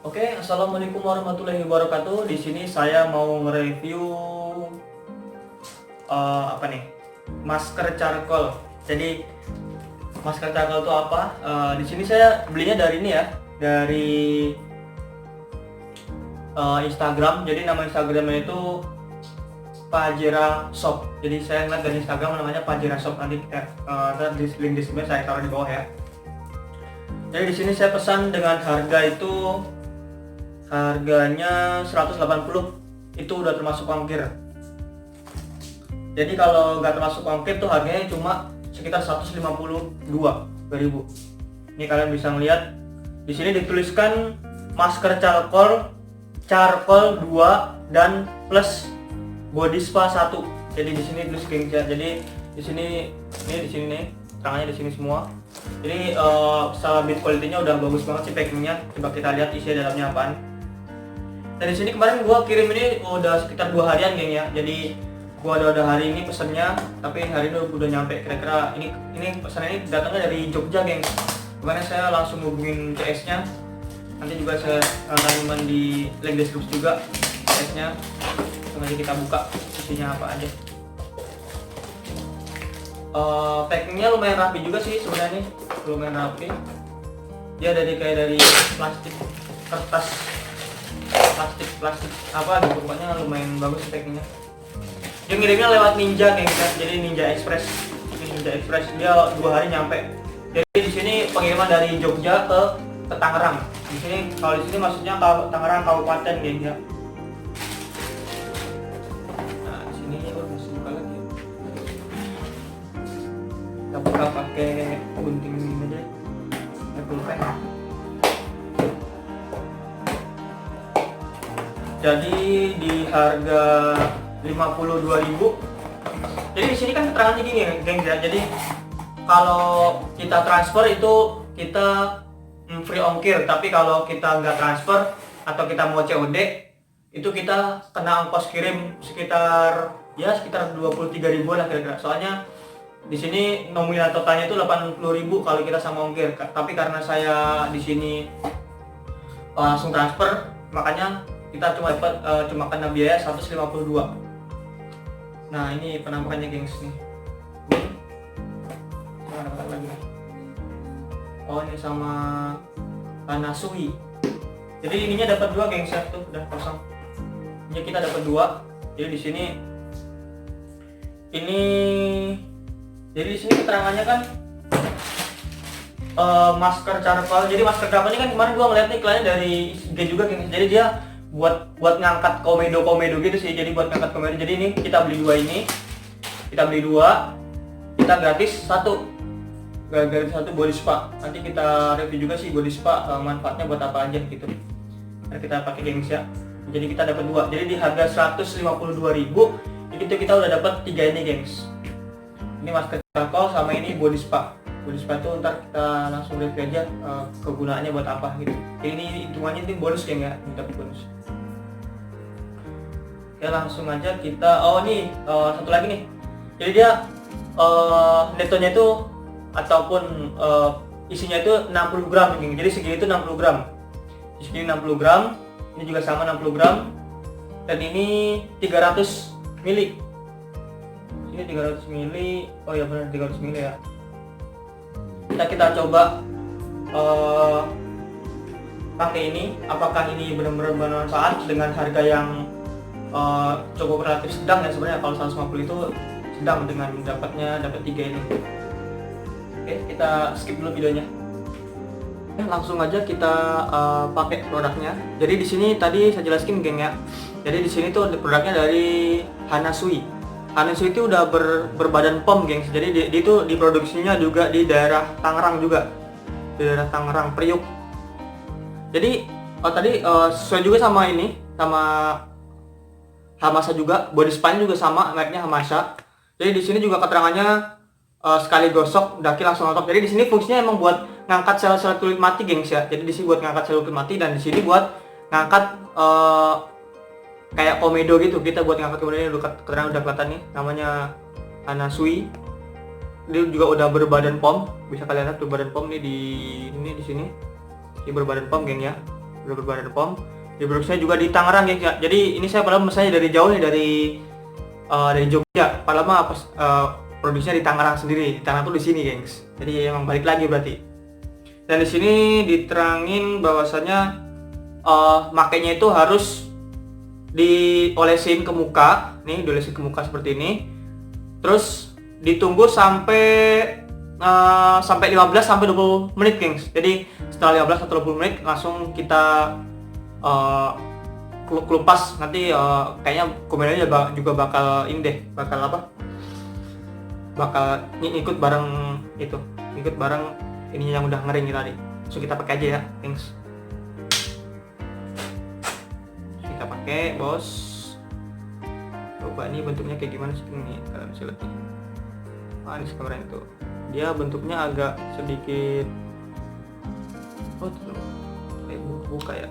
Oke, assalamualaikum warahmatullahi wabarakatuh. Di sini saya mau nge-review apa nih? Masker charcoal. Jadi masker charcoal itu apa? Di sini saya belinya dari ini ya, dari Instagram. Jadi nama Instagramnya itu Pajera Shop. Jadi saya ngeliat dari Instagram namanya Pajera Shop. Nanti di link deskripsi saya taruh di bawah ya. Jadi di sini saya pesan dengan harganya 180, itu udah termasuk ongkir. Jadi kalau nggak termasuk ongkir tuh harganya cuma sekitar 152.000. Ini kalian bisa ngeliat di sini dituliskan masker charcoal 2 dan plus body spa 1. Jadi di sini tulis gengnya. Jadi di sini nih tangannya di sini semua. Jadi secara build quality-nya udah bagus banget sih packingnya. Coba kita lihat isi dalamnya apaan. Dan di sini kemarin gua kirim ini udah sekitar 2 harian geng ya. Jadi gua udah hari ini pesennya, tapi hari ini udah nyampe. Kira-kira ini pesannya ini datangnya dari Jogja geng. Kemarin saya langsung hubungin CS-nya. Nanti juga saya cantumin di link deskripsi juga CS-nya. Langsung aja kita buka isinya apa aja. Packingnya lumayan rapi juga sih sebenarnya, lumayan rapi. Dia dari plastik, kertas plastik apa gitu, pokoknya lumayan bagus packingnya. Dia ngirimnya lewat Ninja kayak gitu, jadi Ninja Express. Dia 2 hari nyampe. Jadi di sini pengiriman dari Jogja ke Tangerang. Di sini kalau di sini maksudnya Tangerang Kabupaten kayak gitu. Nah di sini masih buka lagi. Kita buka pakai gunting ini aja, pulpen. Jadi di harga 52.000. Jadi di sini kan keterangannya gini ya, geng ya. Jadi kalau kita transfer itu kita free ongkir, tapi kalau kita nggak transfer atau kita mau COD itu kita kena ongkos kirim sekitar 23.000 lah kira-kira. Soalnya di sini nominal totalnya itu 80.000 kalau kita sama ongkir. Tapi karena saya di sini langsung transfer, makanya kita cuma kena biaya 152. Nah ini penampakannya gengs nih. Mana lagi? Oh ini sama Panasui. Jadi ininya dapat 2 gengs ya, tuh udah kosong. Ini kita dapat 2. Jadi di sini jadi di sini keterangannya kan masker charcoal. Jadi masker charcoal ini kan kemarin gua ngeliat nih iklannya dari IG juga gengs. Jadi dia buat ngangkat komedo gitu sih. Jadi buat ngangkat komedo. Jadi ini kita beli 2 ini. Kita beli 2, kita gratis 1 body spa. Nanti kita review juga sih body spa manfaatnya buat apa aja gitu. Nah, kita pakai gengs ya. Jadi kita dapat 2. Jadi di harga 152.000 itu kita udah dapat 3 ini gengs. Ini masker charcoal sama ini body spa. Body spa itu ntar kita langsung review aja kegunaannya buat apa gitu. Jadi ini hitungannya ini bonus geng ya, dapat bonus. Ya langsung aja kita satu lagi nih. Jadi dia netonya itu ataupun isinya itu 60 gram geng. Jadi segini itu 60 gram. Segini 60 gram, ini juga sama 60 gram. Dan ini 300 mili. Ini 300 mili. Oh ya benar 300 mili ya. Kita coba pakai ini, apakah ini benar-benar bermanfaat dengan harga yang cukup relatif sedang ya. Sebenarnya kalau 150 itu sedang dengan dapat 3 ini. Oke, kita skip dulu videonya. Langsung aja kita pakai produknya. Jadi di sini tadi saya jelaskin geng ya. Jadi di sini tuh produknya dari Hanasui. Hanasui itu udah berbadan POM geng. Jadi dia itu diproduksinya juga di daerah Tangerang juga. Di daerah Tangerang, Priuk. Jadi tadi sesuai juga sama ini, sama Hamasa juga, body spa juga sama, mereknya Hamasa. Jadi di sini juga keterangannya sekali gosok daki langsung otot. Jadi di sini fungsinya emang buat ngangkat sel-sel kulit mati gengs ya. Jadi di sini buat ngangkat sel kulit mati dan di sini buat ngangkat kayak komedo gitu. Kita buat ngangkat komedo ini keterangan udah kelihatan nih, namanya Hanasui. Dia juga udah berbadan POM, bisa kalian lihat berbadan POM nih di sini. Ini berbadan POM geng ya. udah berbadan POM. Diproduksinya juga di Tangerang gengs ya. Jadi ini saya padahal misalnya dari jauh nih, dari Jogja, padahal mah produksinya di Tangerang sendiri. Di Tangerang tuh di sini gengs. Jadi emang balik lagi berarti. Dan di sini diterangin bahwasanya makainya itu harus diolesin ke muka, nih diolesin ke muka seperti ini. Terus ditunggu sampai 15 sampai 20 menit gengs. Jadi setelah 15 atau 20 menit langsung kita kelupas. Nanti kayaknya komennya juga bakal ini deh, bakal ngikut bareng itu, ngikut bareng ininya yang udah ngering tadi. So kita pakai aja ya gengs. Kita pakai bos. Coba ini bentuknya kayak gimana sih ini, kalian bisa lihat nih. Ini kemarin itu dia bentuknya agak sedikit buka ya.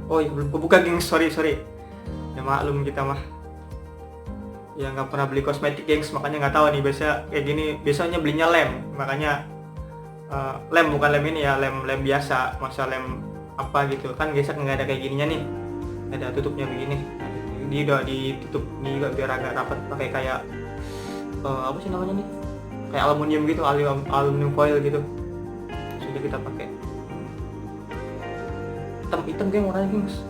Oh iya belum kebuka gengs, sorry ya, maklum kita mah ya nggak pernah beli kosmetik gengs, makanya nggak tahu nih. Biasa kayak gini biasanya belinya lem, makanya lem bukan lem ini ya, lem biasa, masa lem apa gitu kan, gesek nggak ada kayak gininya nih, ada tutupnya begini. Ini udah ditutup ini juga biar agak rapat, pakai kayak apa sih namanya nih, kayak aluminium gitu, aluminium foil gitu. Sudah kita pakai hitam geng warnanya gengs.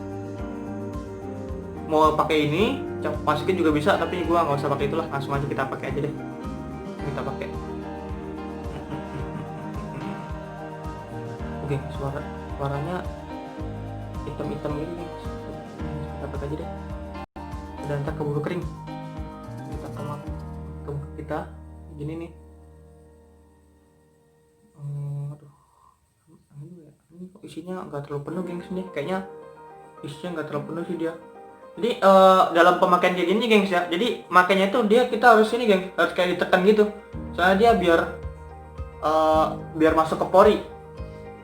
Mau pakai ini masukin juga bisa, tapi gua nggak usah pakai itulah, langsung aja kita pakai aja deh. Kita pakai. Oke, suaranya hitam gitu gengs. Kita pakai aja deh. Dan ntar keburu kering. Kita ke muka kita gini nih. Ini kok isinya nggak terlalu penuh gengs nih, kayaknya isinya nggak terlalu penuh sih dia. Jadi dalam pemakaian kayak gini gengs ya, jadi makanya itu kita harus ini gengs, harus kayak ditekan gitu, soalnya dia biar masuk ke pori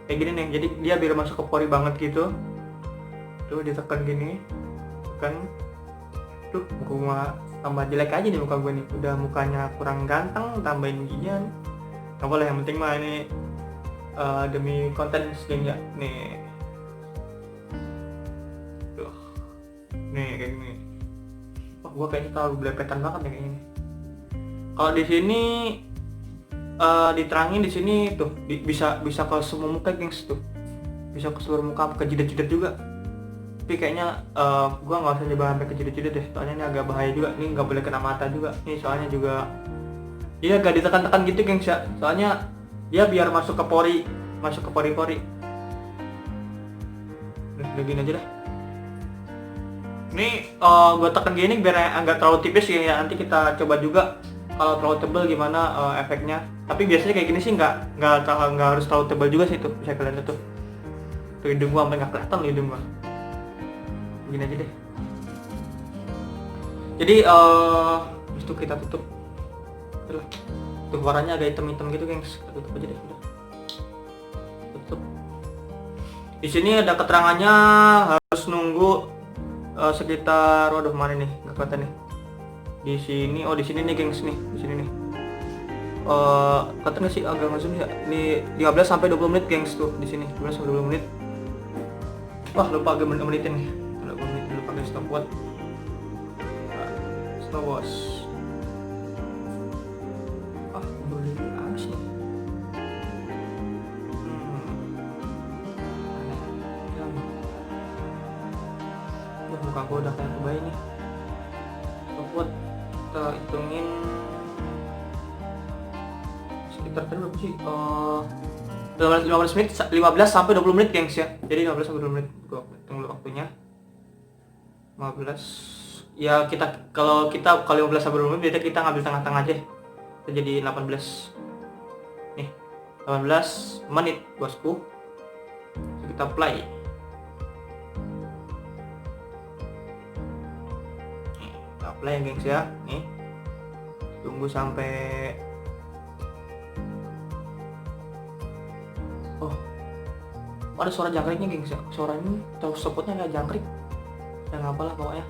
kayak gini nih. Jadi dia biar masuk ke pori banget gitu. Tuh ditekan gini, tekan. Tuh muka gua tambah jelek aja nih, muka gue nih udah mukanya kurang ganteng, tambahin ginian nggak boleh. Yang penting mah ini demi konten geng ya. Nih tuh, nih kayak gini. Wah gua kayaknya terlalu belepetan banget nih kayak gini. Kalau di sini diterangin di sini tuh bisa ke semua muka gengs, tuh bisa ke seluruh muka, ke jidat-jidat juga. Tapi kayaknya gua nggak usah nyoba sampai ke jidat-jidat deh, soalnya ini agak bahaya juga. Ini nggak boleh kena mata juga nih, soalnya juga iya agak ditekan-tekan gitu gengs ya, soalnya dia biar masuk ke pori, pori. Udah gini aja dah. Ini gua tekan gini biar nggak terlalu tipis ya. Nanti kita coba juga kalau terlalu tebal gimana efeknya. Tapi biasanya kayak gini sih nggak harus terlalu tebal juga sih, tuh bisa kalian lihat tuh. Tuh hidung gua sampai nggak kelihatan loh hidung gua. Gini aja deh. Jadi itu kita tutup. Tuh warnanya agak hitam-hitam gitu gengs. Kita tutup aja deh. Udah. Tutup. Di sini ada keterangannya harus nunggu sekitar, waduh mana nih? Enggak kelihatan nih. Di sini, oh di sini nih gengs nih, di sini nih. Kelihatan nggak sih, agak ngezoom ya? Ini 15 sampai 20 menit gengs tuh di sini. 15 sampai 20 menit. Wah, lupa agak menitin nih. Lupa pakai stopwatch. Stopwatch. Habis nih. Muka gue udah kayak kebayi nih. Stopwatch kita hitungin sekitar tadi berapa sih? 15 menit, 15 sampai 20 menit gengs ya. Jadi 15 sampai 20 menit. Gue hitung dulu waktunya. 15. Ya kalau 15 sampai 20 menit kita ngambil tengah-tengah aja. Kita jadi 18. Nih, 18 menit bosku. Kita play. Kita play gengs ya. Nih. Tunggu sampai ada suara jangkriknya gengs ya. Suara ini terus stopwatchnya kayak jangkrik. Ya nggak apalah pokoknya.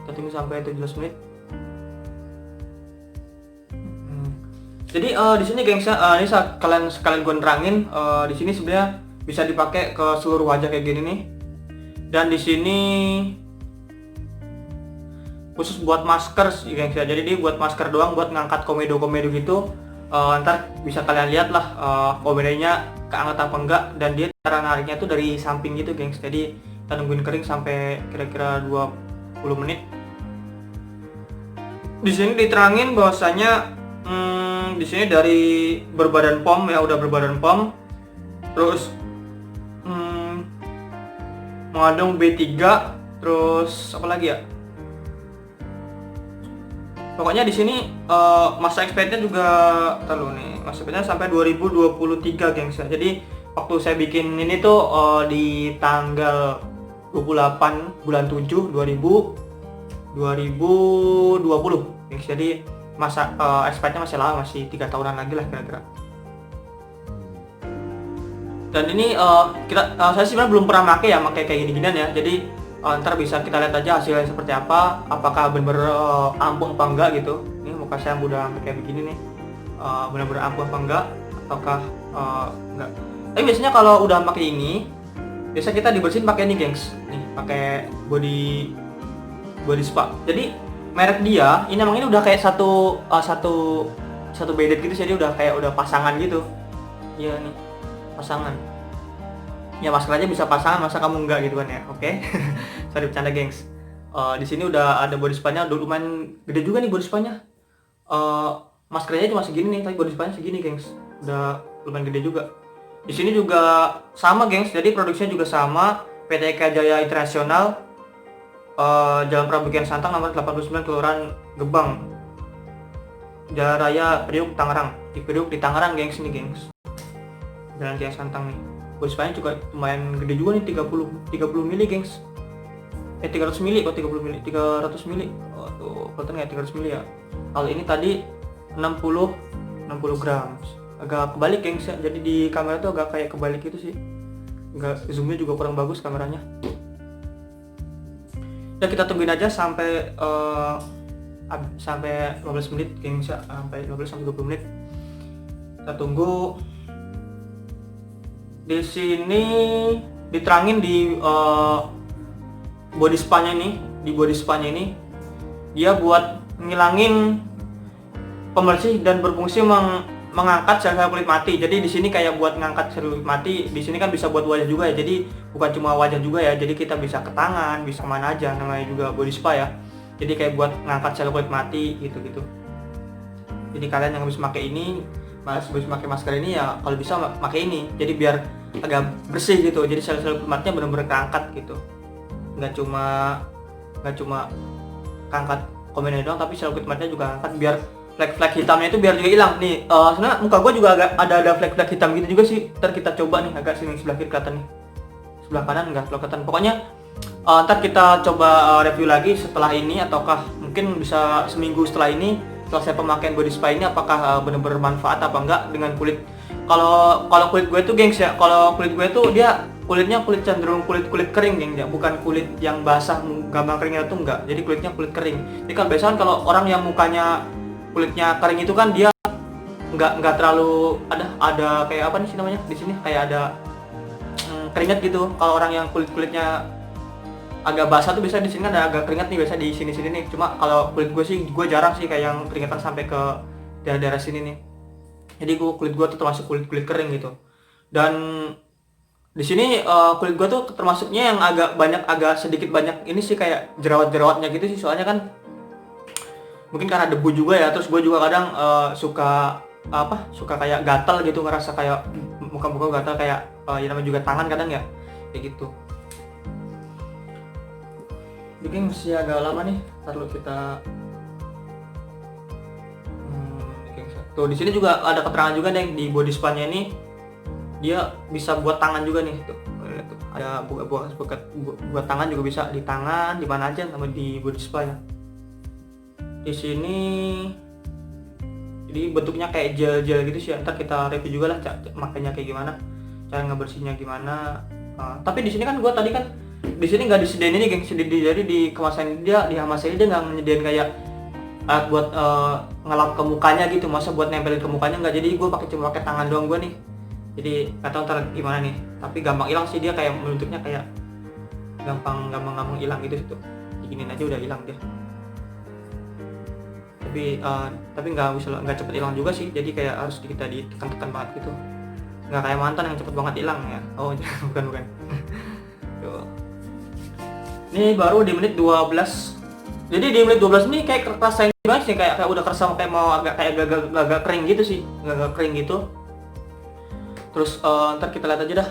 Kita tunggu sampai 17 menit. Jadi di sini gengs ya, ini kalian gue nerangin di sini sebenarnya bisa dipakai ke seluruh wajah kayak gini nih. Dan di sini khusus buat masker sih guys ya. Jadi dia buat masker doang, buat ngangkat komedo-komedo gitu. Ntar bisa kalian lihat lah komedonya keangkat apa enggak, dan dia cara nariknya tuh dari samping gitu gengs. Jadi kita nungguin kering sampai kira-kira 20 menit. Di sini diterangin bahwasanya di sini dari berbadan POM ya, udah berbadan POM. Terus mengandung B3, terus apa lagi ya? Pokoknya di sini masa expirednya juga masa expirednya sampai 2023 gengs ya. Jadi waktu saya bikin ini tuh di tanggal 28 bulan 7 2020 gengs. Jadi masa expirednya masih lama, masih 3 tahunan lagi lah kira-kira. Dan ini saya sebenarnya belum pernah pakai kayak gini-ginian ya. Jadi ntar bisa kita lihat aja hasilnya seperti apa, apakah benar-benar ampuh apa enggak gitu. Ini muka saya udah kayak begini nih, benar-benar ampuh apa enggak, ataukah enggak. Tapi biasanya kalau udah pakai ini, biasa kita dibersihin pakai ini gengs, nih pakai body spa. Jadi merek dia ini emang ini udah kayak satu bedded gitu, jadi udah kayak udah pasangan gitu. Iya nih, pasangan. Ya masker aja bisa pasangan, masa kamu enggak gitu kan ya. Oke. Sorry bercanda gengs. Di sini udah ada body spa-nya, udah lumayan gede juga nih body spa-nya. Maskernya cuma segini nih, tapi body spa-nya segini gengs. Udah lumayan gede juga. Di sini juga sama gengs, jadi produksinya juga sama, PT Eka Jaya Internasional, Jalan Pramukian Santang nomor 89 Kelurahan Gebang, Jalan Raya Priuk Tangerang. Di Priuk di Tangerang gengs ini gengs. Jalan Raya Santang nih. Body spa-nya juga lumayan gede juga nih, 30 mili gengs. 300 mili kok, 30 mili 300 mili. Oh tuh kelihatan nggak 300 mili ya. Kalau ini tadi 60 gram. Agak kebalik gengs ya. Jadi di kamera tuh agak kayak kebalik gitu sih. Enggak, zoomnya juga kurang bagus kameranya. Ya kita tungguin aja sampai 15 menit gengs ya, sampai 15 sampai 20 menit. Kita tunggu. Di sini diterangin di body spa-nya ini, dia buat ngilangin pembersih dan berfungsi mengangkat sel-sel kulit mati. Jadi di sini kayak buat ngangkat sel kulit mati. Di sini kan bisa buat wajah juga ya. Jadi bukan cuma wajah juga ya. Jadi kita bisa ke tangan, bisa kemana aja. Namanya juga body spa ya. Jadi kayak buat ngangkat sel kulit mati gitu-gitu. Jadi kalian yang habis pakai ini, habis pakai masker ini ya, kalau bisa pakai ini. Jadi biar agak bersih gitu. Jadi sel-sel kulit matinya benar-benar keangkat gitu. Nggak cuma keangkat komennya doang, tapi sel kulit matinya juga angkat, biar flek-flek hitamnya itu biar juga hilang nih. Sebenarnya muka gue juga agak ada flek-flek hitam gitu juga sih. Ntar kita coba nih, agak sini sebelah kiri kelihatan nih, sebelah kanan nggak kelihatan. Pokoknya ntar kita coba review lagi setelah ini, ataukah mungkin bisa seminggu setelah ini, setelah saya pemakaian body spa ini, apakah benar-benar bermanfaat apa enggak dengan kulit. Kalau kulit gue tuh gengs ya, kalau kulit gue tuh dia kulitnya cenderung kulit kering gengs ya, bukan kulit yang basah gampang keringnya tuh enggak. Jadi kulitnya kulit kering. Jadi kalau biasanya kalau orang yang mukanya kulitnya kering itu kan dia nggak terlalu ada kayak apa nih sih namanya di sini, kayak ada keringat gitu. Kalau orang yang kulitnya agak basah tuh biasa di sini kan ada agak keringat nih, biasa di sini nih. Cuma kalau kulit gue sih, gue jarang sih kayak yang keringatan sampai ke daerah sini nih. Jadi kulit gue tuh termasuk kulit kering gitu. Dan di sini kulit gue tuh termasuknya yang agak sedikit banyak ini sih, kayak jerawatnya gitu sih. Soalnya kan mungkin karena debu juga ya. Terus gue juga kadang suka kayak gatal gitu, ngerasa kayak muka-muka gatal, kayak ya namanya juga tangan kadang ya kayak gitu. Bikin masih agak lama nih, ntar dulu kita tuh. Di sini juga ada keterangan juga nih di body spa-nya ini, dia bisa buat tangan juga nih tuh. Ada buat tangan juga, bisa di tangan di mana aja sama di body spa-nya. Di sini jadi bentuknya kayak gel gitu sih. Ntar kita review juga lah makanya kayak gimana, cara ngebersihnya gimana. Tapi di sini kan gua tadi kan di sini nggak disediain ini gengs, jadi di kemasan dia nggak nyediain kayak buat ngelap ke mukanya gitu. Masa buat nempelin ke mukanya nggak. Jadi gue cuma pakai tangan doang gue nih. Jadi nggak tahu ntar gimana nih, tapi gampang hilang sih dia, kayak bentuknya kayak gampang hilang gitu situ, diginin aja udah hilang dia. Tapi nggak cepet hilang juga sih, jadi kayak harus kita ditekan-tekan banget gitu, nggak kayak mantan yang cepet banget hilang ya. Oh bukan. Tuh. Ini baru di menit 12. Jadi di menit 12 ini kayak rasain banget sih, kayak udah kerasa kayak mau agak kering gitu sih, agak kering gitu. Terus ntar kita lihat aja dah.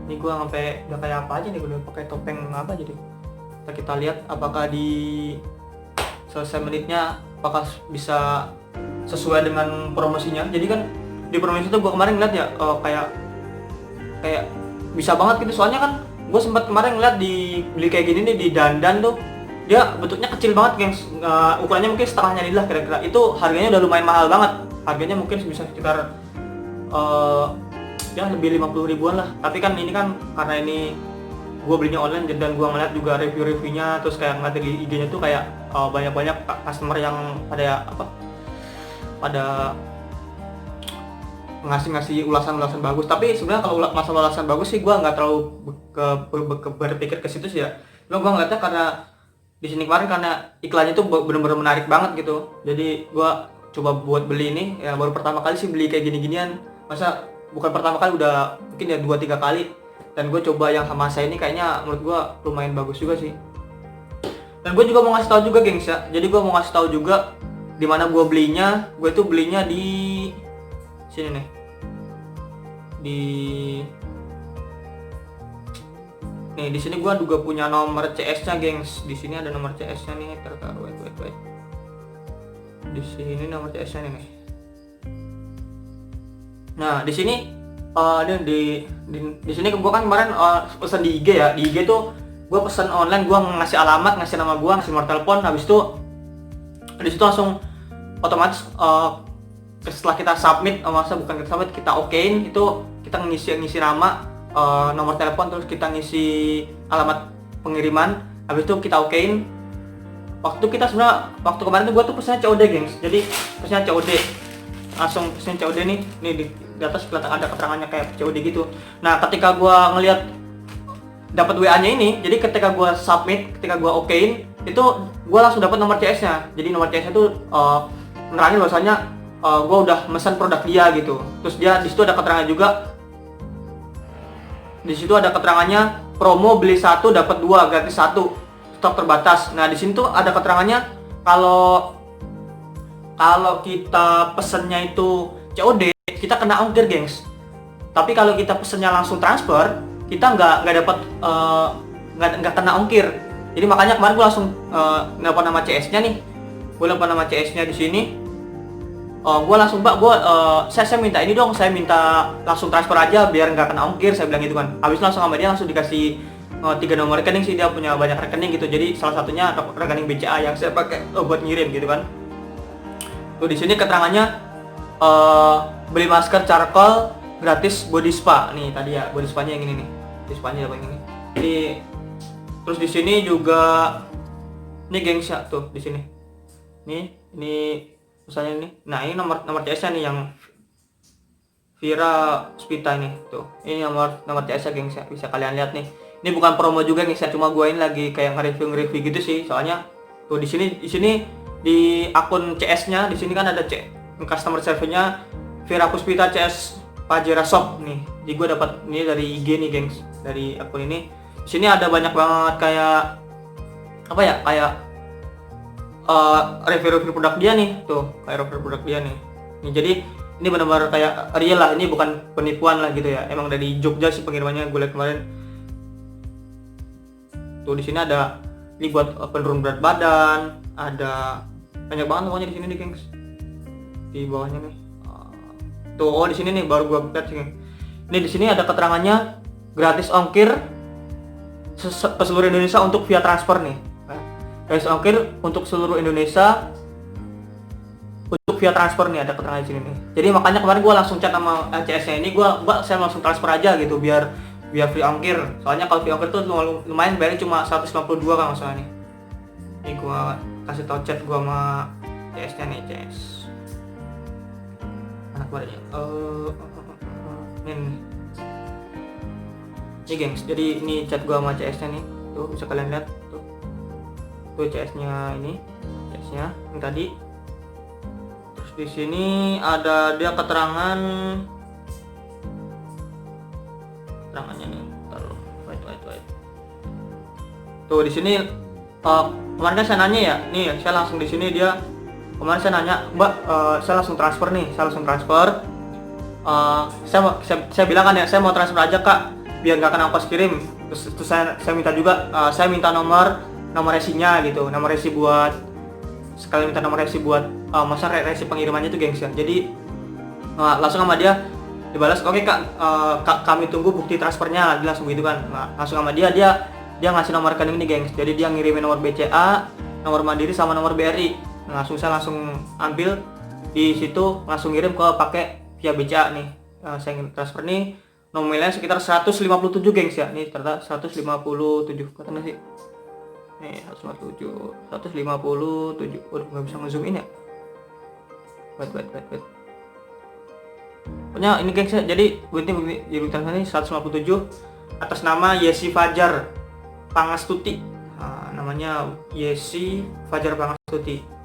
Ini gua sampai udah kayak apa aja nih, gua udah pakai topeng apa aja deh. Ntar kita lihat apakah di selesai menitnya apakah bisa sesuai dengan promosinya. Jadi kan di promosi itu gua kemarin ngeliat ya, kayak bisa banget gitu. Soalnya kan gua sempat kemarin ngeliat di beli kayak gini nih di Dandan tuh, dia bentuknya kecil banget gengs, ukurannya mungkin setengahnya ini lah kira-kira. Itu harganya udah lumayan mahal banget, harganya mungkin bisa sekitar ya lebih 50 ribuan lah. Tapi kan ini kan karena ini gue belinya online dan gue ngeliat juga review-reviewnya, terus kayak ngeliat di IG-nya tuh kayak banyak customer yang pada ngasih ulasan bagus. Tapi sebenarnya kalau masalah ulasan bagus sih gue nggak terlalu berpikir ke situ sih ya. Cuma gue ngeliatnya karena di sini kemarin karena iklannya tuh bener-bener menarik banget gitu, jadi gue coba buat beli ini ya. Baru pertama kali sih beli kayak gini-ginian, masa bukan pertama kali, udah mungkin ya 2-3 kali. Dan gue coba yang Hamasa ini kayaknya menurut gue lumayan bagus juga sih. Dan gue juga mau ngasih tahu juga gengs ya, jadi gue mau ngasih tahu juga di mana gue belinya. Gue tuh belinya di sini nih, di sini gua juga punya nomor CS-nya, gengs. Di sini ada nomor CS-nya nih, tertaruh. Wait. Di sini nomor CS-nya nih. Nah, di sini di sini gua kan kemarin pesan di IG ya. Di IG tuh gua pesan online, gua ngasih alamat, ngasih nama gua, ngasih nomor telepon. Habis itu di situ langsung otomatis setelah kita submit, bukan kita submit, kita okein, itu kita ngisi nama, nomor telepon, terus kita ngisi alamat pengiriman. Habis itu kita okein. Waktu kemarin tuh gua tuh pesannya COD, gengs. Jadi pesannya COD, langsung pesan COD nih di atas kelihatan ada keterangannya kayak COD gitu. Nah, ketika gua ngelihat dapat WA-nya ini, jadi ketika gua submit, ketika gua okein, itu gua langsung dapat nomor CS-nya. Jadi nomor CS-nya tuh menerangin bahwasanya gue udah mesen produk dia gitu. Terus dia di situ ada keterangan juga. Di situ ada keterangannya promo beli 1 dapat 2 gratis 1, stok terbatas. Nah, di sini tuh ada keterangannya kalau kita pesennya itu COD, kita kena ongkir, gengs. Tapi kalau kita pesennya langsung transfer, kita nggak dapat nggak kena ongkir. Jadi makanya kemarin gue langsung nelpon nama CS-nya nih. Gue nelpon nama CS-nya di sini. Gue langsung, Mbak, saya minta ini dong, saya minta langsung transfer aja biar nggak kena ongkir, saya bilang gitu kan. Habis langsung sama dia langsung dikasih 3 nomor rekening sih, dia punya banyak rekening gitu. Jadi salah satunya rekening BCA yang saya pakai buat ngirim gitu kan. Tuh di sini keterangannya beli masker charcoal gratis body spa. Nih tadi ya body spa-nya yang ini nih. Body spa-nya yang ini. Jadi terus di sini juga ini, gengs ya, tuh di sini. Ini misalnya ini. Nah, ini nomor CS-nya nih yang Vira Spita ini tuh. Ini nomor CS-nya, gengs ya. Bisa kalian lihat nih. Ini bukan promo juga, gengs ya. Cuma gue ini lagi kayak nge-review gitu sih. Soalnya tuh di sini di akun CS-nya di sini kan ada customer service-nya Vira Puspita CS Pajero Shop nih. Jadi gue dapat ini dari IG nih, gengs. Dari akun ini. Di sini ada banyak banget kayak apa ya? Kayak review produk dia nih, tuh kayak review produk dia nih. Jadi ini benar-benar kayak real lah, ini bukan penipuan lah gitu ya. Emang dari Jogja sih pengirimannya, gue lihat kemarin. Tuh di sini ada ini buat penurun berat badan, ada banyak banget pokoknya di sini nih, gengs. Di bawahnya nih. Tuh di sini nih baru gue lihat sih. Ini di sini ada keterangannya gratis ongkir ke seluruh Indonesia untuk via transfer nih. Gratis ongkir untuk seluruh Indonesia untuk via transfer nih, ada keterangan di sini nih. Jadi makanya kemarin gue langsung chat sama CS-nya ini, saya langsung transfer aja gitu biar free ongkir. Soalnya kalau free ongkir tuh lumayan, bayarnya cuma 152 kan masalahnya nih. Ini gue kasih tau chat gue sama CS-nya nih, CS. Anak barunya. Ini Ini gengs, jadi ini chat gua sama CS nya nih, tuh bisa kalian lihat tuh CS nya ini, CS nya yang tadi. Terus di sini ada dia keterangannya nih, wait. Tuh di sini kemarin kan saya nanya ya, nih saya langsung di sini dia kemarin saya nanya, Mbak, saya langsung transfer nih, saya bilang kan ya, saya mau transfer aja Kak, biar nggak kena ongkos kirim. Terus saya minta juga, saya minta nomor resinya gitu, nomor resi buat sekali minta nomor resi buat masa resi pengirimannya itu gengs ya. Jadi langsung sama dia dibalas, oke Kak, kami tunggu bukti transfernya, dia langsung gitu kan. Langsung sama dia ngasih nomor rekening nih gengs. Jadi dia ngirimin nomor BCA, nomor Mandiri sama nomor BRI. Saya langsung ambil di situ, langsung ngirim ke pakai via BCA nih. Saya transfer nih nominalnya sekitar 157 gengs ya. Nih ternyata 157 katanya sih. Nih 157. Waduh, nggak bisa ngezoom in ya. Wait. Pokoknya ini gengs ya. Jadi begini ini 157 atas nama Yesi Fajar Pangastuti. Namanya Yesi Fajar Pangastuti.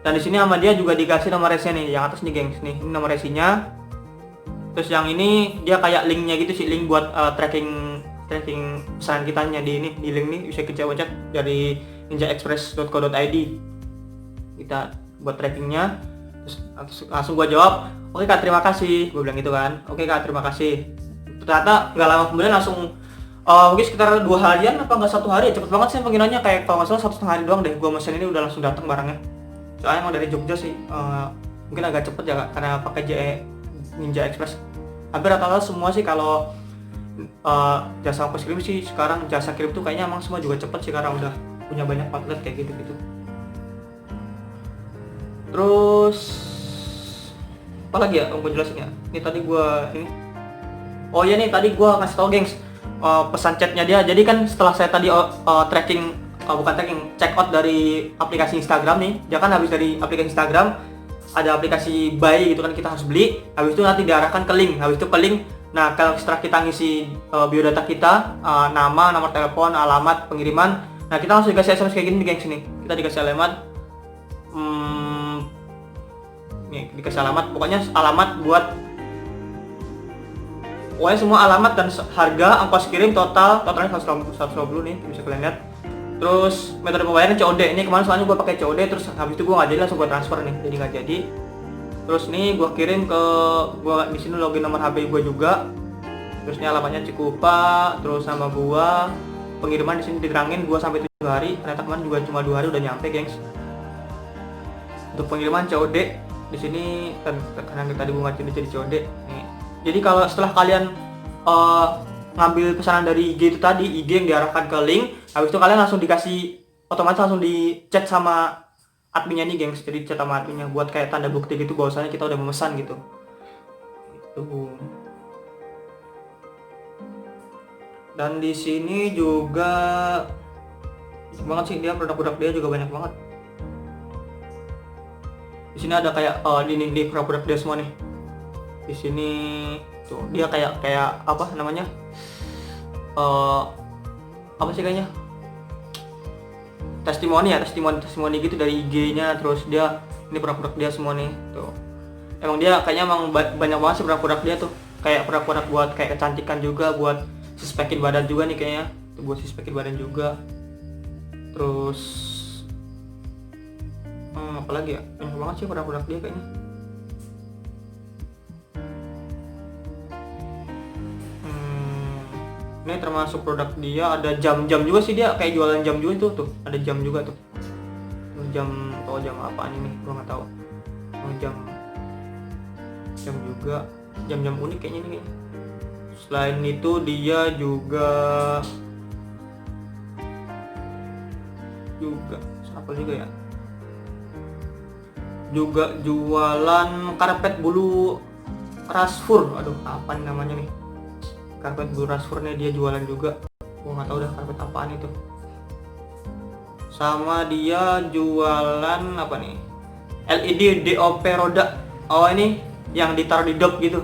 Dan di sini sama dia juga dikasih nomor resinya nih, yang atas nih gengs nih. Ini nomor resinya. Terus yang ini dia kayak linknya gitu sih, link buat tracking pesanan kitanya di link nih, bisa kita pencet dari ninjaexpress.co.id. Kita buat trackingnya. Terus langsung gua jawab, oke Kak, terima kasih. Gua bilang gitu kan, oke Kak, terima kasih. Ternyata nggak lama kemudian langsung mungkin sekitar 2 harian apa nggak 1 hari, cepet banget sih pengirimannya, kayak kalau nggak salah 1,5 hari doang deh. Gua mesen ini udah langsung datang barangnya. Soalnya emang dari Jogja sih, mungkin agak cepet ya Kak, karena pakai Ninja Express. Hampir rata-rata semua sih kalau jasa ongkos kirim sih sekarang, jasa kirim tuh kayaknya emang semua juga cepet sih karena udah punya banyak outlet kayak gitu. Terus apa lagi ya, gue jelasin ya. Ini tadi gua ngasih tau gengs pesan chatnya dia. Jadi kan setelah saya tadi check out dari aplikasi Instagram nih, dia kan habis dari aplikasi Instagram ada aplikasi buy gitu kan, kita harus beli. Habis itu nanti diarahkan ke link. Habis itu ke link. Nah, kalau setelah kita ngisi biodata kita, nama, nomor telepon, alamat pengiriman. Nah, kita langsung dikasih SMS kayak gini nih gengs nih. Kita dikasih alamat. Nih, dikasih alamat. Pokoknya alamat pokoknya semua alamat dan harga ongkos kirim totalnya 120 nih, bisa kalian lihat. Terus metode pembayaran COD. Ini kemarin soalnya gue pakai COD, terus habis itu gue nggak jadi, langsung gue transfer nih, jadi nggak jadi. Terus nih gue kirim ke di sini login nomor HP gue juga. Terus ini alamatnya Cikupa, terus nama gue. Pengiriman di sini diterangin gue sampai 7 hari. Ternyata kemarin juga cuma 2 hari udah nyampe, gengs. Untuk pengiriman COD di sini kan karena tadi gue nggak jadi COD. Nih. Jadi kalau setelah kalian ngambil pesanan dari IG itu tadi, IG yang diarahkan ke link, habis itu kalian langsung dikasih, otomatis langsung di chat sama adminnya nih gengs. Jadi chat sama adminnya buat kayak tanda bukti gitu bahwasanya kita udah memesan gitu. Itu. Dan di sini juga banget sih, dia produk-produk dia juga banyak banget. Di sini ada kayak di produk dia semua nih. Di sini tuh dia kayak apa namanya? Apa sih kayaknya? testimoni gitu dari IG-nya. Terus dia ini produk-produk dia semua nih tuh. Emang dia kayaknya banyak banget sih produk-produk dia tuh. Kayak produk-produk buat kayak kecantikan juga, buat sispekin badan juga nih kayaknya. Tuh buat sispekin badan juga. Terus apa lagi ya? Banyak banget sih produk-produk dia kayaknya. Ini termasuk produk dia, ada jam-jam juga sih, dia kayak jualan jam juga tuh, ada jam juga tuh. Jam apaan ini, gua nggak tahu. Jam juga, jam unik kayaknya ini. Selain itu dia juga apa juga ya? Juga jualan karpet bulu rasfur. Aduh, apa nih namanya nih? Karpet bulu rasfur nih dia jualan juga. Gua nggak tahu dah karpet apaan itu. Sama dia jualan apa nih? LED DOP roda. Oh, ini yang ditaruh di dop gitu.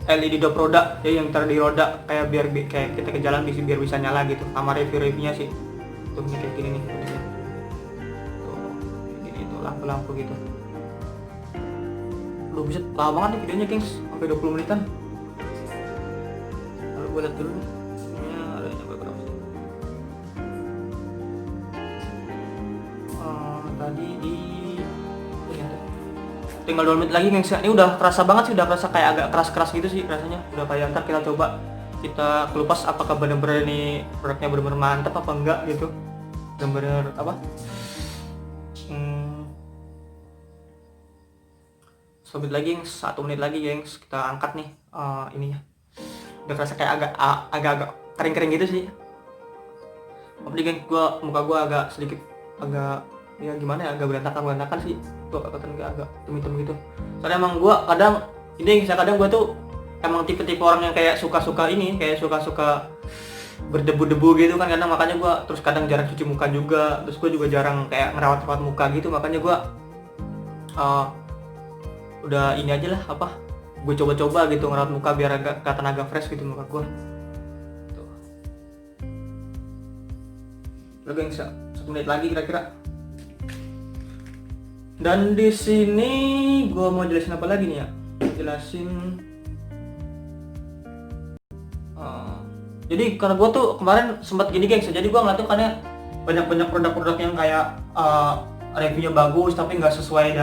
LED dop roda ya, yang taruh di roda kayak biar kayak kita ke jalan biar bisa nyala gitu. Sama review-reviewnya sih tuh ini kayak gini nih tuh, gini tuh lampu-lampu gitu. Lu bisa lama banget nih videonya gengs, sampai 20 menitan. Lalu gue lihat dulu nih ini ada nyampe berapa sih. Tadi di tinggal 2 menit lagi gengs. Ini udah kerasa banget sih, udah kerasa kayak agak keras-keras gitu sih rasanya. Udah kayak ntar kita coba kita kelupas apakah bener-bener ini produknya bener-bener mantap apa enggak gitu. Bener-bener apa? 1 menit lagi gengs, 1 menit lagi gengs, kita angkat nih ininya. Udah kerasa kayak agak kering-kering gitu sih. Tapi gengs, muka gua agak sedikit agak ya gimana ya, agak berantakan sih. Tuh agak tumit-tumit gitu. Soalnya emang gua kadang gua tuh emang tipe-tipe orang yang kayak suka-suka berdebu-debu gitu kan kadang, makanya gua terus kadang jarang cuci muka juga. Terus gua juga jarang kayak ngerawat muka gitu, makanya gua udah ini aja lah gue coba-coba gitu ngerawat muka biar agak kelihatan agak fresh gitu muka gua. Tuh. Udah gengs, 1 menit lagi kira-kira. Dan di sini gue mau jelasin apa lagi nih ya? Jadi karena gue tuh kemarin sempat gini gengs, jadi gue ngeliat tuh karena banyak produk-produk yang kayak reviewnya bagus tapi nggak sesuai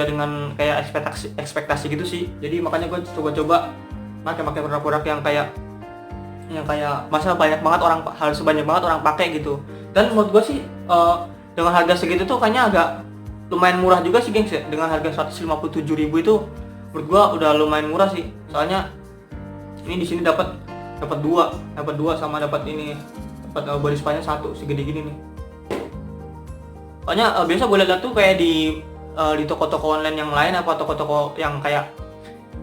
dengan kayak ekspektasi gitu sih. Jadi makanya gue coba-coba pakai produk-produk yang kayak masa banyak banget orang pakai gitu. Dan menurut gue sih dengan harga segitu tuh kayaknya agak lumayan murah juga sih gengs ya. Dengan harga 157.000 itu menurut gua udah lumayan murah sih. Soalnya ini di sini dapat dua sama dapat body spanya 1 segede gini nih. Soalnya biasa gue lihat tuh kayak di toko-toko online yang lain apa toko-toko yang kayak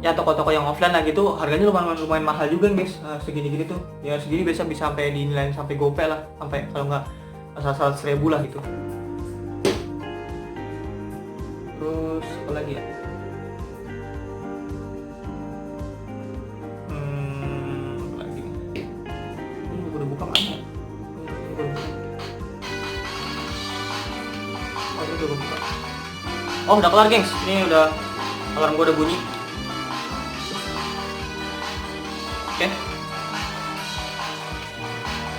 ya toko-toko yang offline lah gitu, harganya lumayan mahal juga guys. Segini-gini tuh ya, segini biasa bisa sampai dinilai sampai gopay lah, sampai kalau nggak 100.000 lah gitu. Terus apa lagi ya? Apa lagi nih? Ini udah buka mana ya? Oh, ini udah buka. Oh, udah kelar gengs. Ini udah alarm gua udah bunyi.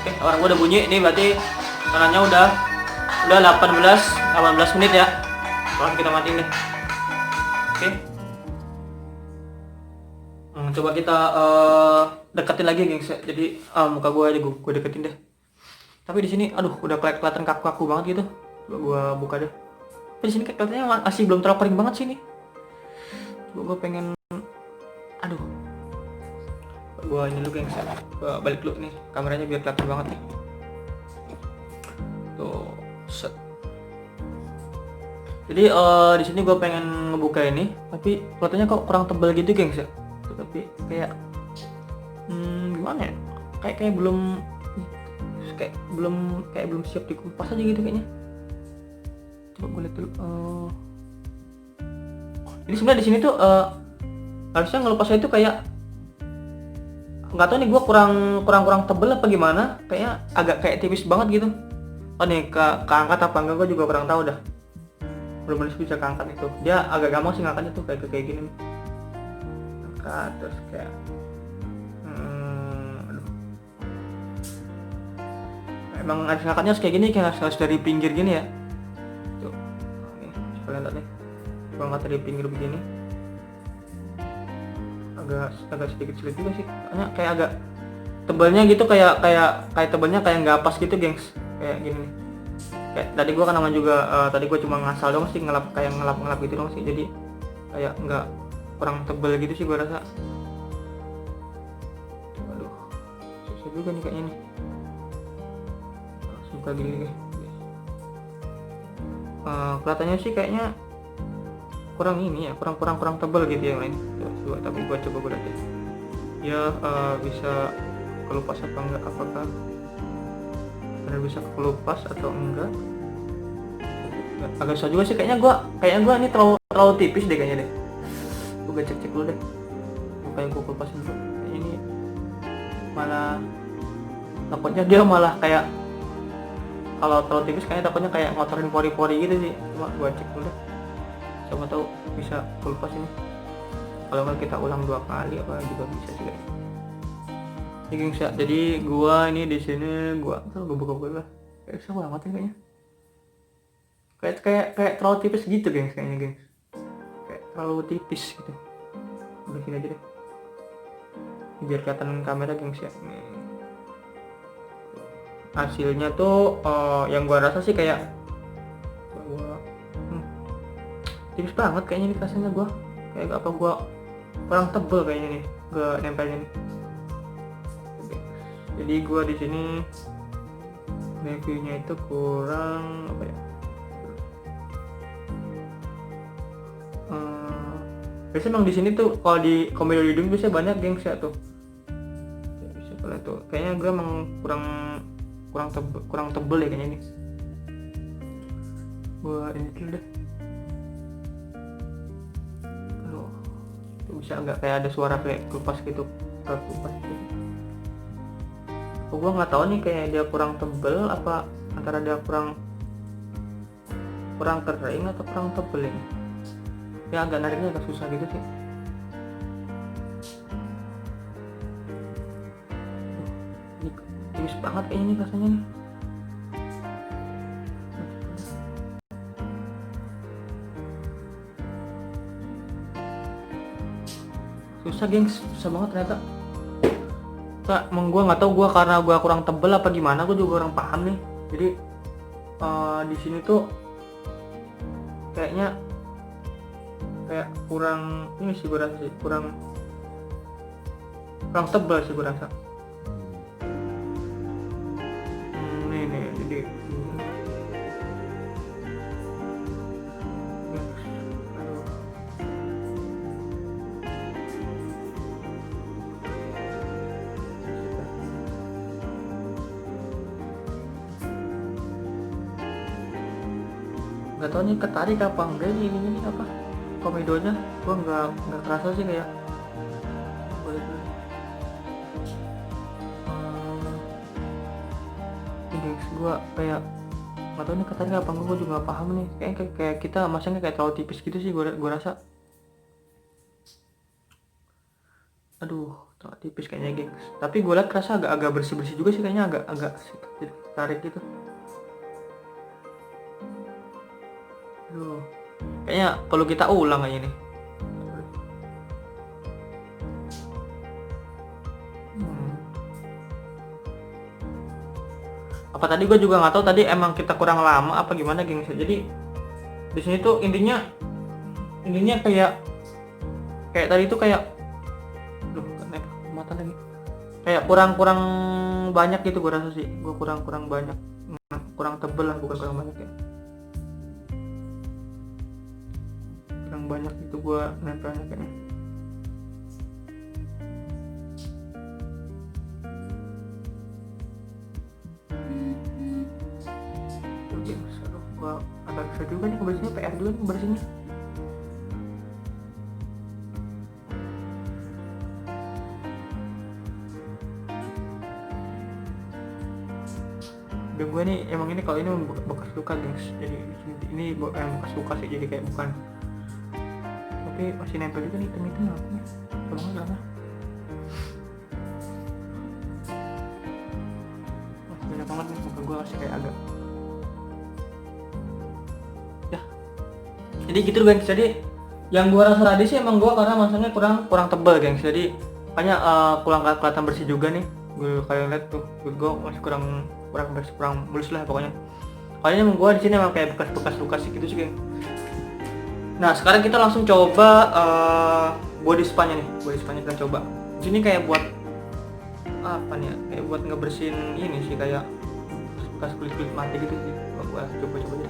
Oke, alarm gua udah bunyi. Ini berarti kanannya udah 18 menit ya. Sekarang kita matiin deh. Oke. Coba kita deketin lagi gengs. Jadi muka gue aja gue deketin deh. Tapi di sini aduh udah kelihatan kaku-kaku banget gitu. Coba gue buka deh. Tapi di sini kelihatannya masih belum terlalu kering banget sih nih. Coba gue pengen aduh. Gue ini dulu gengs. Gue balik dulu nih kameranya biar kelihatan banget nih. Tuh, set. Jadi di sini gue pengen ngebuka ini, tapi kelihatannya kok kurang tebal gitu gengs ya. Tapi kayak gimana ya? Kayak belum siap dikupas aja gitu kayaknya. Coba gue lihat dulu. Ini sebenarnya di sini tuh harusnya ngelupasnya itu kayak nggak tahu nih, gue kurang tebel apa gimana? Kayaknya agak kayak tipis banget gitu. Oh nih keangkat apa enggak gue juga kurang tahu dah. Belum bisa keangkat itu. Dia agak gampang sih ngangkatnya tuh kayak gini nih. Angkat terus kayak aduh. Emang ngangkatnya harus kayak gini, kayak harus dari pinggir gini ya. Tuh. Nih, coba lihat nih. Gua angkat dari pinggir begini. Agak sedikit sulit juga sih. Kayak agak tebalnya gitu, kayak tebalnya kayak nggak pas gitu, gengs. Kayak gini nih. Kayak tadi gue kan namanya juga tadi gue cuma ngasal dong sih, ngelap gitu dong sih, jadi kayak nggak kurang tebel gitu sih gue rasa. Aduh, susah juga nih kayaknya nih. Suka gini nih. Kelihatannya sih kayaknya kurang ini ya, kurang tebel gitu yang lain. Coba tapi gue lihat ya bisa kelupas apa enggak, apakah benar bisa kelupas atau enggak. Agak susah juga sih kayaknya gua ini terlalu tipis deh kayaknya deh. Gua cek dulu deh. kayak gue kupasin dulu. Ini malah takutnya dia malah kayak, kalau terlalu tipis kayaknya takutnya kayak ngotorin pori-pori gitu sih. Cuma gue cek dulu, siapa tahu bisa kupas ini. Kalau nggak kita ulang 2 kali apa juga bisa sih guys. Ini gengs ya, jadi gua ini di sini gua buka-buka lah. Kayak sama banget nih kayaknya. Kayak terlalu tipis gitu gengs kayaknya gengs. Kayak terlalu tipis gitu. Udah gini aja deh. Biar kelihatan kamera gengs ya. Nih. Hasilnya tuh yang gua rasa sih kayak tipis banget kayaknya nih rasanya gua. Kayak apa gua kurang tebel kayaknya nih gua nempelin. Jadi gua di sini reviewnya itu kurang apa ya? Biasanya emang di sini tuh kalau di komedo hidung biasanya banyak gengs ya tuh. Bisa kalau tuh kayaknya gue emang kurang tebel ya kayaknya ini. Gua ini dulu deh. Aduh, itu bisa nggak kayak ada suara kayak kupas gitu, kupas gitu. Gue nggak tahu nih kayak dia kurang tebel apa antara dia kurang kering atau kurang tebel ini. Ya agak nariknya agak susah gitu sih. Ini tipis banget kayaknya nih rasanya nih. Susah gengs, susah banget ternyata. Emang gue nggak tahu gue karena gue kurang tebel apa gimana, gue juga kurang paham nih. Jadi di sini tuh kayaknya kayak kurang ini sih gue rasa sih, kurang tebel sih gue rasa. Nih jadi nggak tahu nih ketarik apa enggak nih ininya nih apa komedonya. Gua nggak kerasa sih kayak guys, gua kayak nggak tahu nih ketarik apa enggak, gua juga nggak paham nih. Kayak kita masanya kayak terlalu tipis gitu sih gua rasa. Aduh, terlalu tipis kayaknya gengs. Tapi gue liat kerasa agak bersih juga sih kayaknya, agak tarik gitu. Aduh, kayaknya perlu kita ulang aja nih. Apa tadi gue juga nggak tahu tadi emang kita kurang lama apa gimana gengs. Jadi di sini tuh intinya kayak tadi tuh kayak mata lagi kayak kurang banyak gitu gue rasa sih. Gue kurang banyak, kurang tebel lah, bukan kurang banyak ya, kurang banyak itu gue nempelnya kayaknya. Oke, gue agak susah juga nih kebersihannya, PR juga nih kebersihannya. Dan gue nih emang ini kalau ini bekas luka guys, jadi ini bekas luka sih, jadi kayak bukan, tapi masih nempel juga nih hitam apa nih, tolong nggak lah. Masih banyak banget nih muka gue, masih kayak agak ya. Jadi gitu guys, jadi yang gue rasa tadi sih emang gue karena masanya kurang tebal guys, jadi makanya kurang kelihatan bersih juga nih. Gue kayak lihat tuh gue masih kurang mulus lah pokoknya. Kayaknya emang gue di sini emang kayak bekas luka sih gitu sih geng. Nah sekarang kita langsung coba body spa-nya nih. Body spa-nya kita coba. Di sini kayak buat apa nih ya? Kayak buat ngebersihin ini sih, kayak bekas kulit mati gitu sih. Gue coba aja.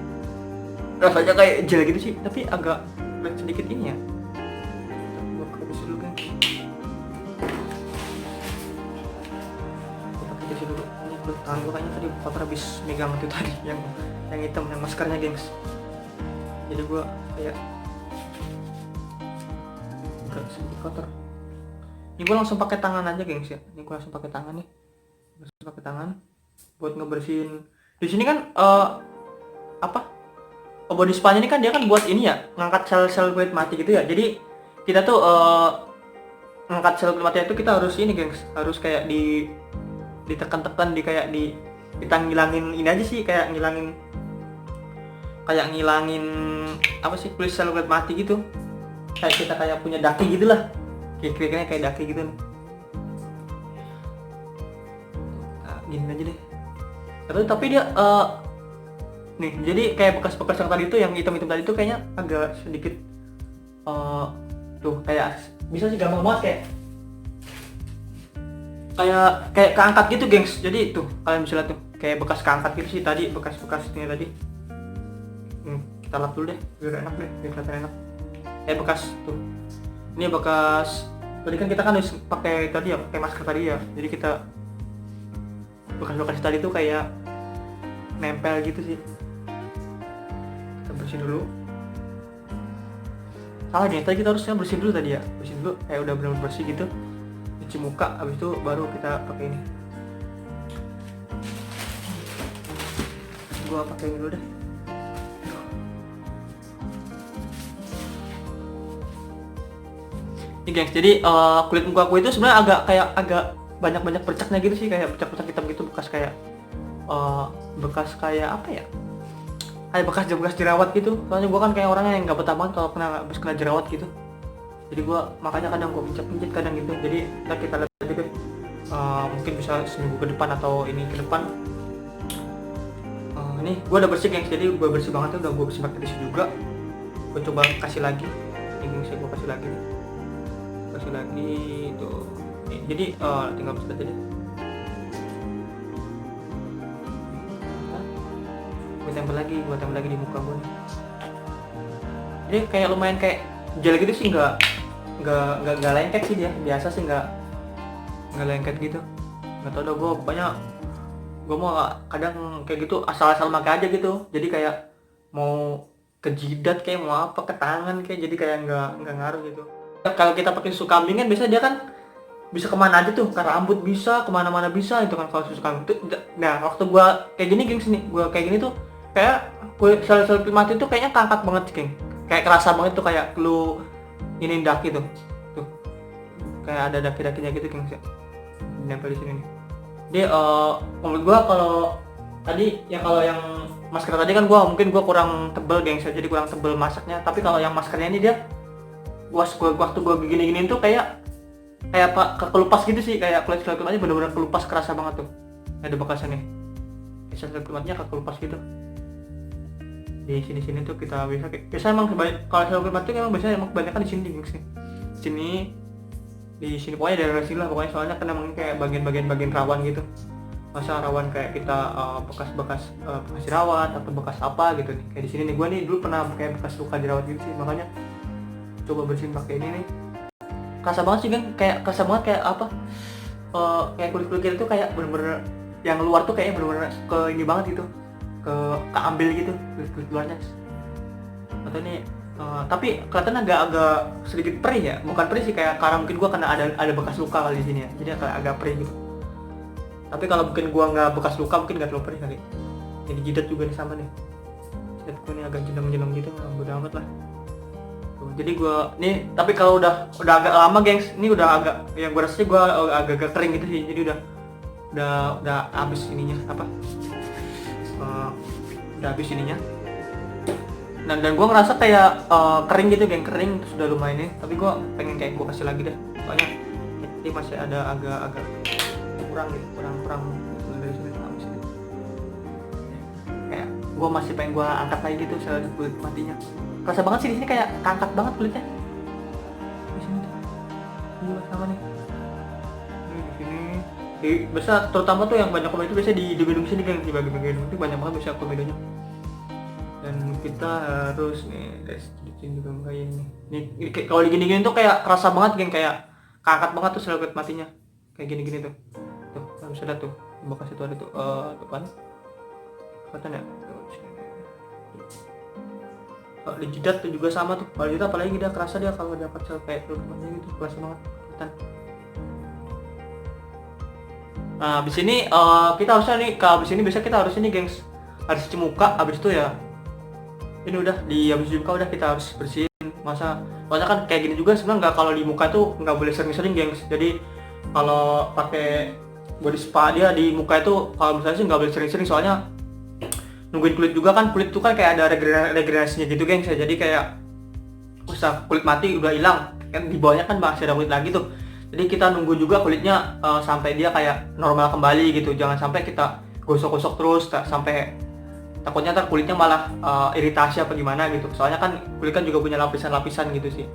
Rasanya kayak gel gitu sih, tapi agak sedikit ini ya. Gue kasih dulu kan. Dulu ini tangan gue kayaknya tadi kotor habis megang itu tadi yang hitam, yang maskernya gengs. Jadi gue kayak agak sedikit kotor. Ini gue langsung pakai tangan aja gengs ya. Ini gue langsung pakai tangan nih. Langsung pakai tangan buat ngebersihin. Di sini kan body spa-nya ini kan dia kan buat ini ya, ngangkat sel-sel kulit mati gitu ya. Jadi kita tuh ngangkat sel kulit mati itu kita harus ini gengs, harus kayak ditekan-tekan, kita ngilangin ini aja sih, kayak ngilangin apa sih, kulit sel kulit mati gitu. Kayak kita kayak punya daki gitulah. Kira-kira kayak daki gitu nih. Nah, gini aja deh. Tapi dia nih, jadi kayak bekas-bekas yang tadi tuh, yang hitam-hitam tadi tuh kayaknya agak sedikit tuh kayak bisa sih gampang banget kayak keangkat gitu gengs. Jadi tuh kalian bisa lihat tuh kayak bekas keangkat gitu sih tadi, bekas-bekasnya tadi. Kita lap dulu deh biar enak deh, biar kelihatan enak. Kayak bekas tuh. Ini bekas tadi kan kita kan harus pakai tadi ya, pakai masker tadi ya. Jadi kita bekas-bekas tadi tuh kayak nempel gitu sih. Kita bersihin dulu. Salah nih, tadi kita harusnya bersihin dulu tadi ya. Bersihin dulu kayak udah benar-benar bersih gitu. Cuci muka, habis itu baru kita pakai ini. Gua pakai ini dulu deh. Ini gengs, jadi kulit muka aku itu sebenarnya agak banyak bercaknya gitu sih, kayak bercak-bercak hitam gitu, bekas kayak apa ya, kayak bekas jerawat gitu. Soalnya gue kan kayak orangnya yang nggak betah banget kalau kena jerawat gitu. Jadi gue makanya kadang gue pincet kadang gitu. Jadi kita lihat aja deh, mungkin bisa seminggu ke depan atau ini ke depan. Ini gue udah bersih gengs, jadi gue bersih banget, udah gue bersih pakai tisu juga. Gue coba kasih lagi, ini gue kasih lagi nih. Tuh nih, jadi tinggal bersih aja deh. Gue tempel lagi di muka gue nih. Jadi kayak lumayan kayak gel gitu sih, nggak lengket sih dia, biasa sih, nggak lengket gitu. Nggak tau dah, gue mau kadang kayak gitu asal-asal pakai aja gitu. Jadi kayak mau ke jidat kayak mau apa ke tangan kayak, jadi kayak nggak ngaruh gitu. Kalau kita pakai susu kambing kan biasanya dia kan bisa kemana aja tuh, ke rambut bisa, kemana-mana bisa itu kan kalau susu kambing tuh. Nah waktu gua kayak gini gengs nih, gua kayak gini tuh kayak kulit sel-sel kulit mati tuh kayaknya keangkat banget sih geng, kayak kerasa banget tuh, kayak lu ini daki tuh kayak ada daki-dakinya gitu gengs ya, nempel di sini nih. Dia menurut gua kalau yang masker tadi kan mungkin gua kurang tebel gengs ya, jadi kurang tebel masaknya. Tapi kalau yang maskernya ini dia waktu gue gini-giniin tuh kayak kelupas gitu sih, kayak kulit kulit bener-bener kelupas, kerasa banget tuh. Ada bekasnya nih, kulit kulit kelupas gitu. Di sini tuh kita biasa emang kalau kulit tuh emang biasanya kebanyakan di sini nih. Di sini pokoknya daerah sini lah pokoknya, soalnya kan emang kayak bagian rawan gitu. Masa rawan kayak kita bekas jerawat atau bekas apa gitu nih. Kayak di sini nih, gue nih dulu pernah kayak bekas luka jerawat gitu sih, makanya coba bersihin pakai ini nih. Kerasa banget sih kan, kayak apa, kayak kulit kita tuh kayak bener-bener yang luar tuh kayak bener-bener ke ini banget gitu, keambil gitu kulit luarnya. Atau ini tapi kelihatan agak sedikit perih ya, bukan perih sih, kayak karena mungkin gua kena ada bekas luka kali di sini ya, jadi agak perih gitu. Tapi kalau mungkin gua nggak bekas luka mungkin nggak terlalu perih kali. Jadi jidat juga nih sama nih, jidat gua nih agak jenong gitu, bodo amat lah. Jadi gua nih, tapi kalau udah agak lama gengs, ini udah agak, yang gua rasanya gua agak kering gitu sih. Jadi udah habis ininya apa, udah habis ininya. Dan gua ngerasa kayak kering gitu geng, kering terus udah lumayan nih. Tapi gua pengen kayak gua kasih lagi deh, soalnya ini masih ada agak kurang dari sini habis ini. Kayak gua masih pengen gua angkat lagi gitu sel kulit matinya. Kerasa banget sih di sini, kayak keangkat banget kulitnya. Di sini tuh. Iya sama nih. Ini di sini. Biasa terutama tuh yang banyak komedo itu biasanya di hidung sini kan, di bagian hidung itu banyak banget biasa komedonya. Dan kita harus nih dari sini juga kayak ini. Nih kalau digini-gini tuh kayak kerasa banget geng, kayak keangkat banget tuh sel kulit matinya. Kayak gini-gini tuh. Tuh, harus ada tuh. Bekas itu ada tuh. Tuh kan. Kelihatan ya? Di jidat tuh juga sama tuh. Kalau jidat apalagi dia kerasa dia kalau dapat sel kayak kulit matinya gitu, kerasa banget kelihatan. Nah, habis ini kita harusnya nih, habis ini biasa kita harus ini, gengs. Harus cuci muka, habis itu ya ini udah habis cuci muka udah kita harus bersihin. Soalnya kan kayak gini juga sebenarnya nggak, kalau di muka tuh nggak boleh sering-sering, gengs. Jadi kalau pakai body spa dia di muka itu kalau misalnya sih nggak boleh sering-sering, soalnya nungguin kulit juga kan, kulit tuh kan kayak ada regenerasinya gitu, gengs ya. Jadi kayak usah kulit mati udah hilang kan, di bawahnya kan masih ada kulit lagi tuh. Jadi kita nunggu juga kulitnya sampai dia kayak normal kembali gitu. Jangan sampai kita gosok-gosok terus sampai takutnya ntar kulitnya malah iritasi apa gimana gitu. Soalnya kan kulit kan juga punya lapisan-lapisan gitu sih.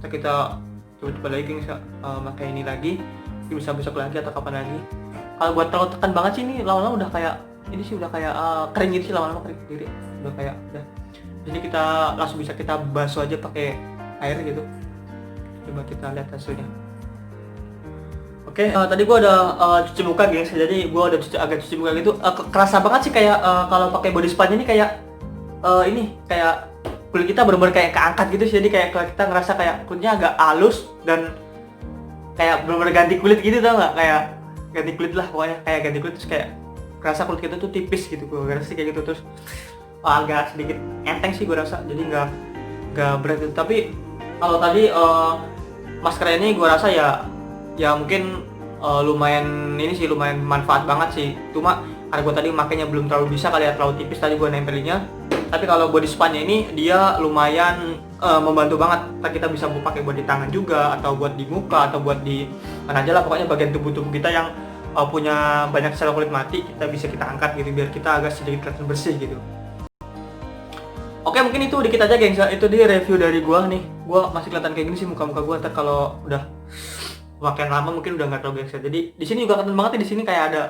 Kita coba lagi, gengs, pakai ini lagi. Ini bisa besok lagi atau kapan lagi. Kalau buat terlalu tekan banget sih, ini lama-lama udah kayak ini sih, udah kayak kering gitu sih, lama-lama kering sendiri. Udah kayak udah. Jadi kita langsung bisa kita basuh aja pakai air gitu. Coba kita lihat hasilnya. Oke, tadi gua udah cuci muka, gengs. Jadi gua udah agak cuci muka gitu. Kerasa banget sih kayak kalau pakai body spa ini kayak ini kayak kulit kita benar-benar kayak keangkat gitu sih. Jadi kayak kita ngerasa kayak kulitnya agak halus dan kayak benar-benar ganti kulit gitu, tau nggak? Kayak ganti kulit lah pokoknya, kayak ganti kulit terus kayak kerasa kulit kita tuh tipis gitu. Gua ngerasa sih kayak gitu, terus agak sedikit enteng sih gue rasa. Jadi nggak berat gitu. Tapi kalau tadi masker ini gue rasa ya mungkin lumayan ini sih, lumayan manfaat banget sih. Cuma karena gue tadi makainya belum terlalu bisa kali ya, terlalu tipis tadi gue nempelinnya. Tapi kalau body spa-nya ini dia lumayan membantu banget. Kita bisa pakai buat di tangan juga, atau buat di muka, atau buat di mana aja lah, pokoknya bagian tubuh kita yang punya banyak sel kulit mati, kita angkat gitu biar kita agak sedikit kelihatan bersih gitu. Oke, mungkin itu dikit aja, gengs. Itu dia review dari gua nih. Gua masih kelihatan kayak gini sih muka gua. Ntar kalau udah makin lama mungkin udah nggak terlalu, gengs. Jadi di sini juga kelihatan banget nih, di sini kayak ada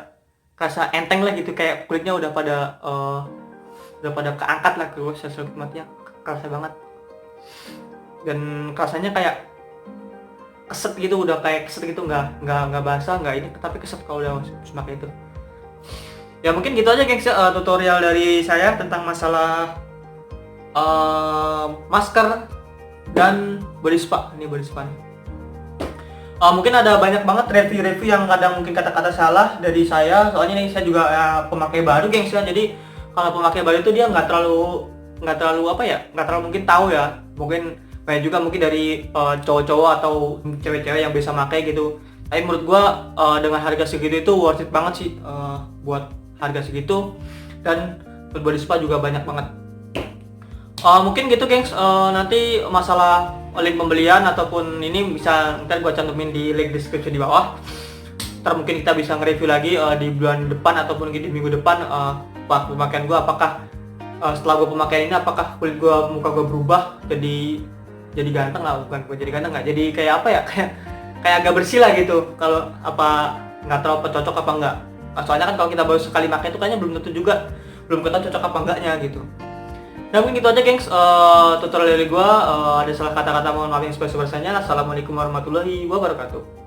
rasa enteng lah gitu, kayak kulitnya udah pada keangkat lah, gua sel kulit matinya kerasa banget. Dan rasanya kayak keset gitu, udah kayak keset gitu, nggak basah, nggak ini, tapi keset kalau udah pakai itu. Ya mungkin gitu aja, gengs, tutorial dari saya tentang masalah masker dan body spa. Ini body spa nih. Mungkin ada banyak banget review-review yang kadang mungkin kata-kata salah dari saya, soalnya ini saya juga pemakai baru, gengs ya. Jadi kalau pemakai baru itu dia nggak terlalu apa ya, nggak terlalu mungkin tahu ya. Mungkin banyak juga mungkin dari cowok-cowok atau cewek-cewek yang bisa pakai gitu. Tapi menurut gua dengan harga segitu itu worth it banget sih, buat harga segitu. Dan body spa juga banyak banget. Mungkin gitu, gengs. Nanti masalah link pembelian ataupun ini bisa ntar gua cantumin di link deskripsi di bawah. Ntar mungkin kita bisa nge-review lagi di bulan depan ataupun di minggu depan pemakaian gua, apakah setelah gua pemakaian ini apakah kulit gua, muka gua berubah jadi ganteng lah, bukan gua jadi ganteng, nggak jadi kayak apa ya, kayak agak bersih lah gitu. Kalau apa nggak terlalu cocok apa enggak. Soalnya kan kalau kita baru sekali pakai itu kayaknya belum tentu juga, belum ketahui cocok apa enggaknya gitu. Nah mungkin gitu aja, gengs, tutorial dari gua. Ada salah kata-kata mohon maaf yang sebesar-besarnya. Assalamualaikum warahmatullahi wabarakatuh.